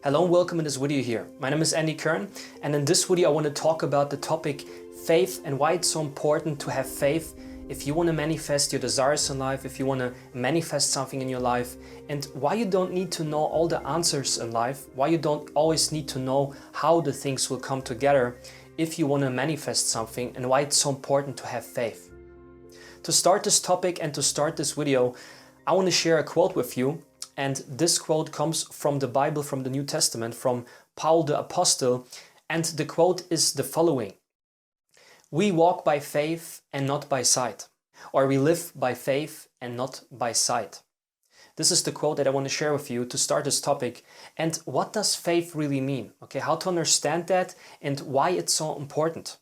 Hello and welcome in this video here. My name is Andy Kern, and in this video I want to talk about the topic faith and why it's so important to have faith if you want to manifest your desires in life, if you want to manifest something in your life, and why you don't need to know all the answers in life, why you don't always need to know how the things will come together if you want to manifest something, and why it's so important to have faith. To start this topic and to start this video, I want to share a quote with you. And this quote comes from the Bible, from the New Testament, from Paul the Apostle. And the quote is the following: "We walk by faith and not by sight," or "we live by faith and not by sight." This is the quote that I want to share with you to start this topic. And what does faith really mean? Okay, how to understand that and why it's so important.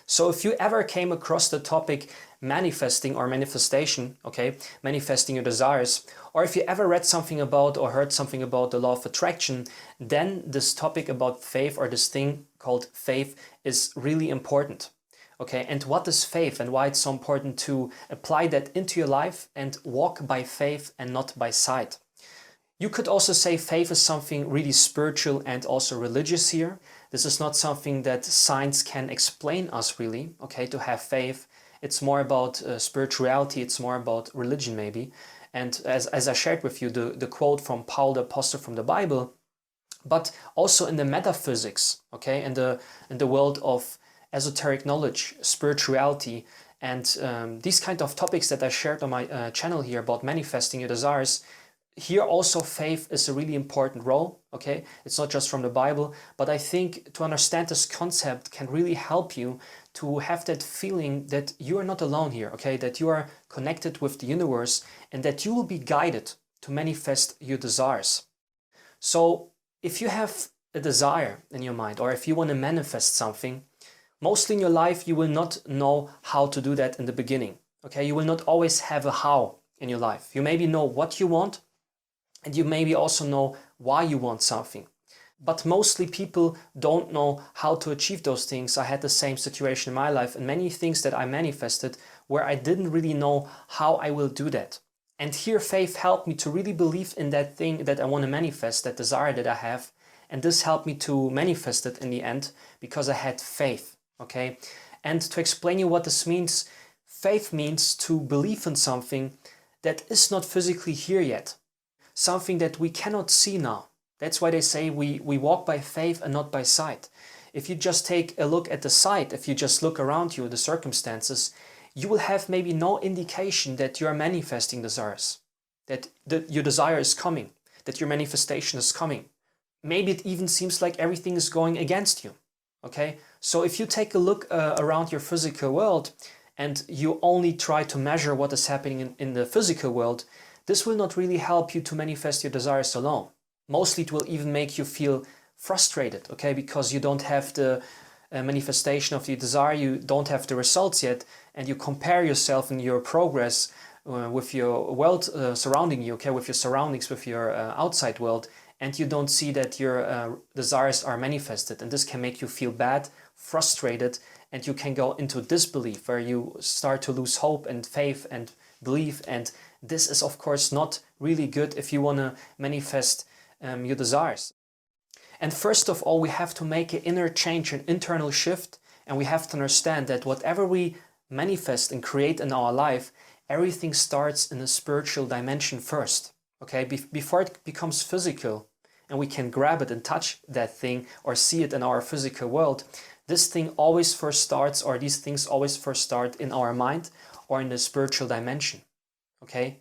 So if you ever came across the topic manifesting or manifestation, okay, manifesting your desires, or if you ever read something about or heard something about the law of attraction, then this topic about faith, or this thing called faith, is really important. Okay, and what is faith and why it's so important to apply that into your life and walk by faith and not by sight. You could also say faith is something really spiritual and also religious here. This is not something that science can explain us really, okay, to have faith. It's more about spirituality, it's more about religion maybe. And as I shared with you, the quote from Paul the Apostle from the Bible, but also in the metaphysics, okay, in the world of esoteric knowledge, spirituality, and these kind of topics that I shared on my channel here about manifesting your desires. Here also faith is a really important role, okay? It's not just from the Bible, but I think to understand this concept can really help you to have that feeling that you are not alone here, okay? That you are connected with the universe and that you will be guided to manifest your desires. So if you have a desire in your mind, or if you want to manifest something, mostly in your life you will not know how to do that in the beginning, okay? You will not always have a how in your life. You maybe know what you want, and you maybe also know why you want something. But mostly people don't know how to achieve those things. I had the same situation in my life, and many things that I manifested where I didn't really know how I will do that. And here faith helped me to really believe in that thing that I want to manifest, that desire that I have. And this helped me to manifest it in the end because I had faith, okay? And to explain you what this means, faith means to believe in something that is not physically here yet. Something that we cannot see now. That's why they say we walk by faith and not by sight. If you just take a look at the sight, if you just look around you, the circumstances, you will have maybe no indication that you are manifesting desires, that your desire is coming, that your manifestation is coming. Maybe it even seems like everything is going against you, okay? So if you take a look around your physical world and you only try to measure what is happening in the physical world, this will not really help you to manifest your desires alone. Mostly it will even make you feel frustrated, okay? Because you don't have the manifestation of the desire, you don't have the results yet, and you compare yourself and your progress with your world surrounding you, okay? With your surroundings, with your outside world, and you don't see that your desires are manifested. And this can make you feel bad, frustrated, and you can go into disbelief where you start to lose hope and faith and belief. And this is of course not really good if you want to manifest your desires. And first of all, we have to make an inner change, an internal shift, and we have to understand that whatever we manifest and create in our life, everything starts in a spiritual dimension first, okay? Before it becomes physical and we can grab it and touch that thing or see it in our physical world, this thing always first starts, or these things always first start in our mind or in the spiritual dimension. Okay,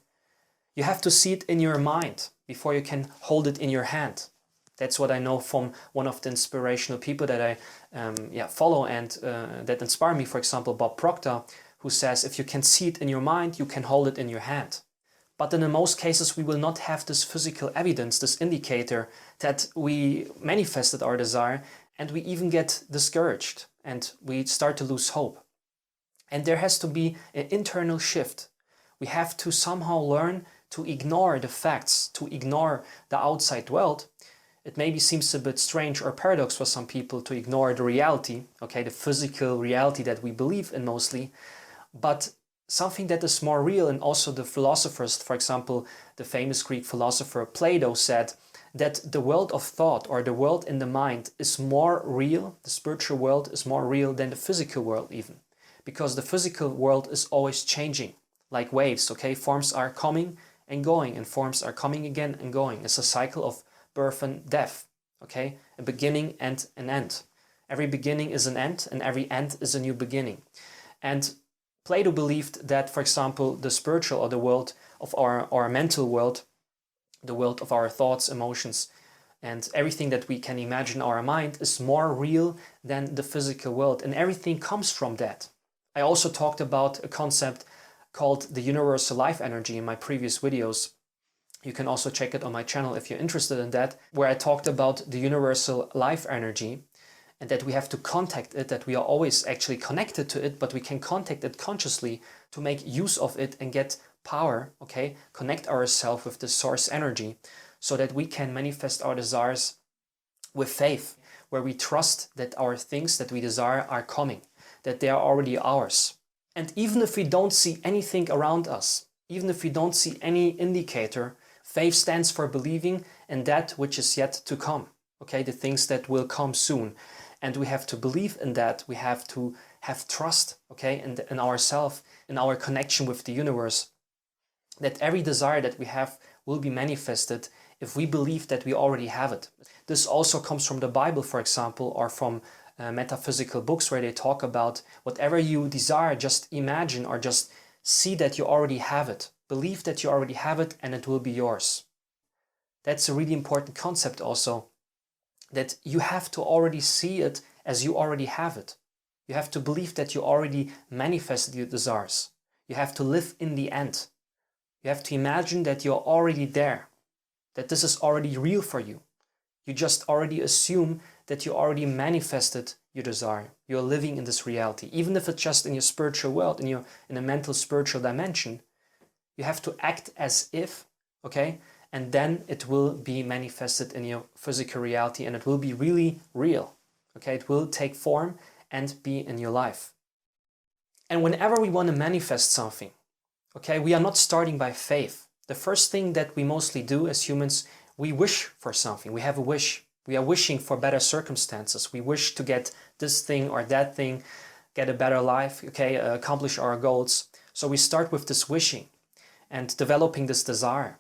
you have to see it in your mind before you can hold it in your hand. That's what I know from one of the inspirational people that I follow and that inspire me. For example, Bob Proctor, who says if you can see it in your mind, you can hold it in your hand. But in most cases, we will not have this physical evidence, this indicator that we manifested our desire, and we even get discouraged and we start to lose hope. And there has to be an internal shift. We have to somehow learn to ignore the facts, to ignore the outside world. It maybe seems a bit strange or paradox for some people to ignore the reality, okay, the physical reality that we believe in mostly, but something that is more real. And also the philosophers, for example, the famous Greek philosopher Plato said that the world of thought or the world in the mind is more real, the spiritual world is more real than the physical world even. Because the physical world is always changing, like waves, okay? Forms are coming and going, and forms are coming again and going. It's a cycle of birth and death, okay? A beginning and an end. Every beginning is an end, and every end is a new beginning. And Plato believed that, for example, the spiritual or the world of our mental world, the world of our thoughts, emotions, and everything that we can imagine in our mind is more real than the physical world, and everything comes from that. I also talked about a concept called the universal life energy in my previous videos. You can also check it on my channel if you're interested in that, where I talked about the universal life energy and that we have to contact it, that we are always actually connected to it, but we can contact it consciously to make use of it and get power, okay? Connect ourselves with the source energy so that we can manifest our desires with faith, where we trust that our things that we desire are coming, that they are already ours. And even if we don't see anything around us, even if we don't see any indicator, faith stands for believing in that which is yet to come, okay? The things that will come soon. And we have to believe in that. We have to have trust, okay, in ourselves, in our connection with the universe, that every desire that we have will be manifested if we believe that we already have it. This also comes from the Bible, for example, or from metaphysical books where they talk about whatever you desire, just imagine or just see that you already have it. Believe that you already have it and it will be yours. That's a really important concept also, that you have to already see it as you already have it. You have to believe that you already manifested your desires. You have to live in the end. You have to imagine that you're already there, that this is already real for you. You just already assume that you already manifested your desire. You're living in this reality. Even if it's just in your spiritual world, in a mental spiritual dimension, you have to act as if, okay? And then it will be manifested in your physical reality and it will be really real, okay? It will take form and be in your life. And whenever we want to manifest something, okay, we are not starting by faith. The first thing that we mostly do as humans, we wish for something. We have a wish. We are wishing for better circumstances. We wish to get this thing or that thing, get a better life, okay, accomplish our goals. So we start with this wishing and developing this desire.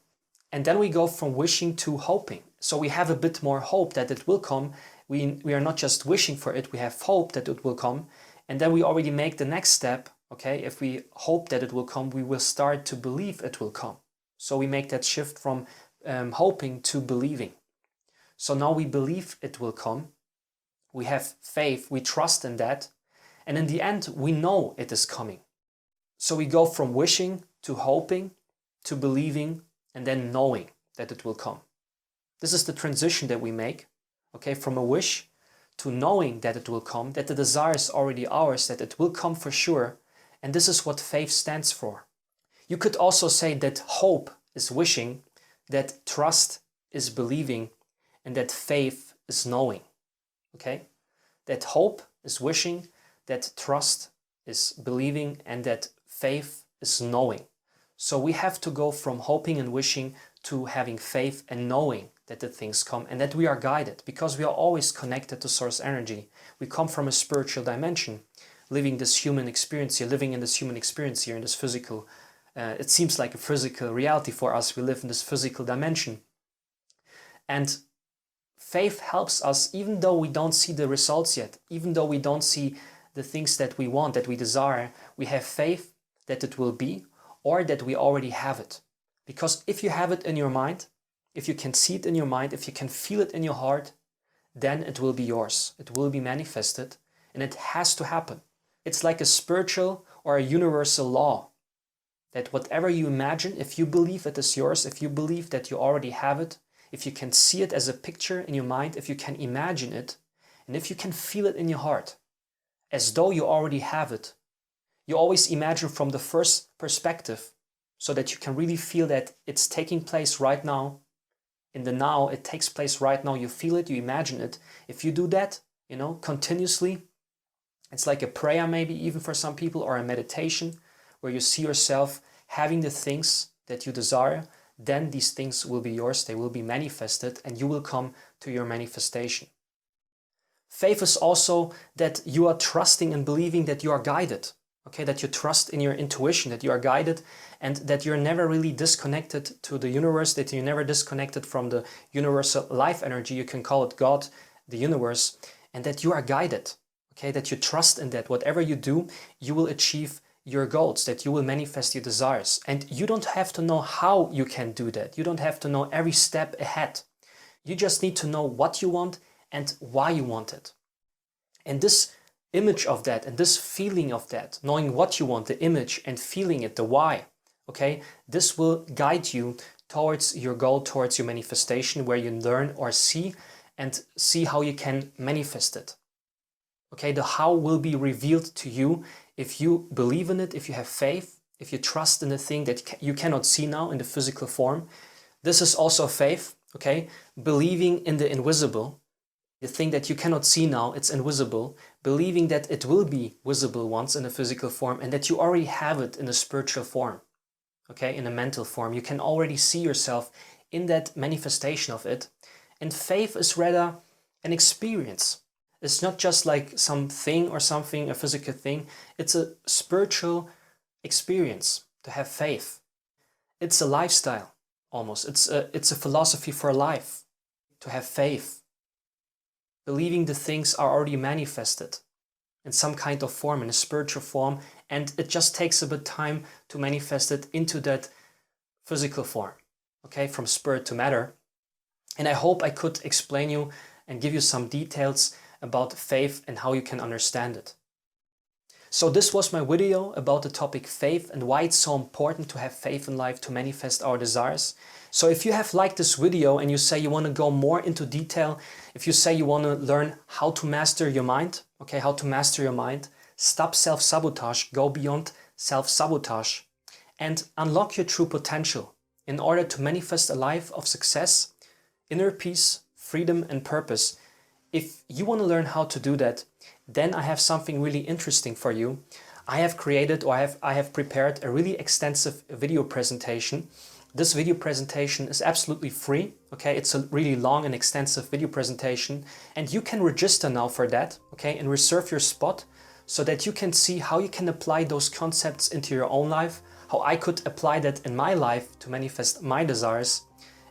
And then we go from wishing to hoping. So we have a bit more hope that it will come. We are not just wishing for it, we have hope that it will come. And then we already make the next step, okay? If we hope that it will come, we will start to believe it will come. So we make that shift from hoping to believing. So now we believe it will come. We have faith, we trust in that. And in the end, we know it is coming. So we go from wishing to hoping to believing and then knowing that it will come. This is the transition that we make, okay, from a wish to knowing that it will come, that the desire is already ours, that it will come for sure. And this is what faith stands for. You could also say that hope is wishing, that trust is believing, and that faith is knowing, okay? That hope is wishing, that trust is believing, and that faith is knowing. So we have to go from hoping and wishing to having faith and knowing that the things come and that we are guided, because we are always connected to source energy. We come from a spiritual dimension, living this human experience here, living in this human experience here in this physical, it seems like a physical reality for us. We live in this physical dimension. And faith helps us, even though we don't see the results yet, even though we don't see the things that we want, that we desire, we have faith that it will be, or that we already have it. Because if you have it in your mind, if you can see it in your mind, if you can feel it in your heart, then it will be yours. It will be manifested, and it has to happen. It's like a spiritual or a universal law, that whatever you imagine, if you believe it is yours, if you believe that you already have it, if you can see it as a picture in your mind, if you can imagine it, and if you can feel it in your heart, as though you already have it, you always imagine from the first perspective, so that you can really feel that it's taking place right now. In the now, it takes place right now. You feel it, you imagine it. If you do that, continuously, it's like a prayer maybe even for some people, or a meditation, where you see yourself having the things that you desire, then these things will be yours, they will be manifested, and you will come to your manifestation. Faith is also that you are trusting and believing that you are guided, okay, that you trust in your intuition, that you are guided, and that you're never really disconnected to the universe, that you're never disconnected from the universal life energy, you can call it God, the universe, and that you are guided, okay, that you trust in that whatever you do, you will achieve your goals, that you will manifest your desires. And you don't have to know how you can do that. You don't have to know every step ahead. You just need to know what you want and why you want it. And this image of that and this feeling of that, knowing what you want, the image, and feeling it, the why, okay, this will guide you towards your goal, towards your manifestation, where you learn or see and see how you can manifest it. Okay, the how will be revealed to you if you believe in it, if you have faith, if you trust in the thing that you cannot see now in the physical form. This is also faith, okay, believing in the invisible. The thing that you cannot see now, it's invisible, believing that it will be visible once in a physical form and that you already have it in a spiritual form, okay, in a mental form. You can already see yourself in that manifestation of it. And faith is rather an experience. It's not just like something or something, a physical thing. It's a spiritual experience to have faith. It's a lifestyle almost. It's a philosophy for life to have faith. Believing the things are already manifested in some kind of form, in a spiritual form, and it just takes a bit of time to manifest it into that physical form, okay, from spirit to matter. And I hope I could explain you and give you some details about faith and how you can understand it. So this was my video about the topic faith and why it's so important to have faith in life to manifest our desires. So if you have liked this video and you say you want to go more into detail, if you say you want to learn how to master your mind, okay, how to master your mind, stop self-sabotage, go beyond self-sabotage, and unlock your true potential in order to manifest a life of success, inner peace, freedom, and purpose. If you want to learn how to do that, then I have something really interesting for you. I have created, or I have prepared a really extensive video presentation. This video presentation is absolutely free, okay? It's a really long and extensive video presentation, and you can register now for that, okay? And reserve your spot so that you can see how you can apply those concepts into your own life, how I could apply that in my life to manifest my desires,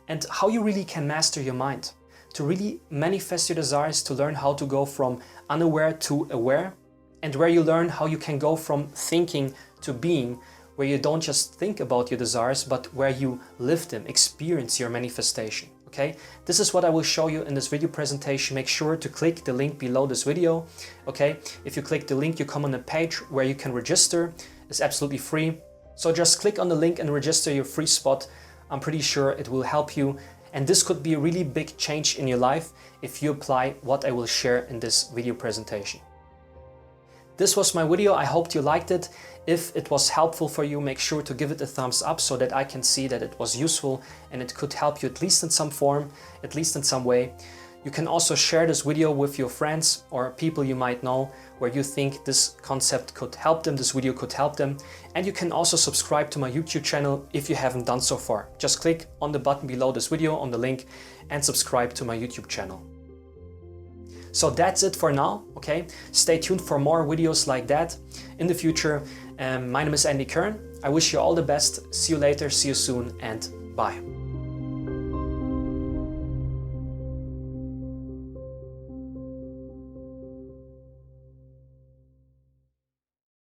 and how you really can master your mind. To really manifest your desires, to learn how to go from unaware to aware, and where you learn how you can go from thinking to being, where you don't just think about your desires, but where you live them, experience your manifestation, okay? This is what I will show you in this video presentation. Make sure to click the link below this video, okay? If you click the link, you come on a page where you can register. It's absolutely free. So just click on the link and register your free spot. I'm pretty sure it will help you. And this could be a really big change in your life if you apply what I will share in this video presentation. This was my video. I hope you liked it. If it was helpful for you, make sure to give it a thumbs up so that I can see that it was useful and it could help you at least in some form, at least in some way. You can also share this video with your friends or people you might know where you think this concept could help them, this video could help them. And you can also subscribe to my YouTube channel if you haven't done so far. Just click on the button below this video, on the link, and subscribe to my YouTube channel. So that's it for now, okay? Stay tuned for more videos like that in the future. My name is Andy Kern. I wish you all the best. See you later, see you soon, and bye.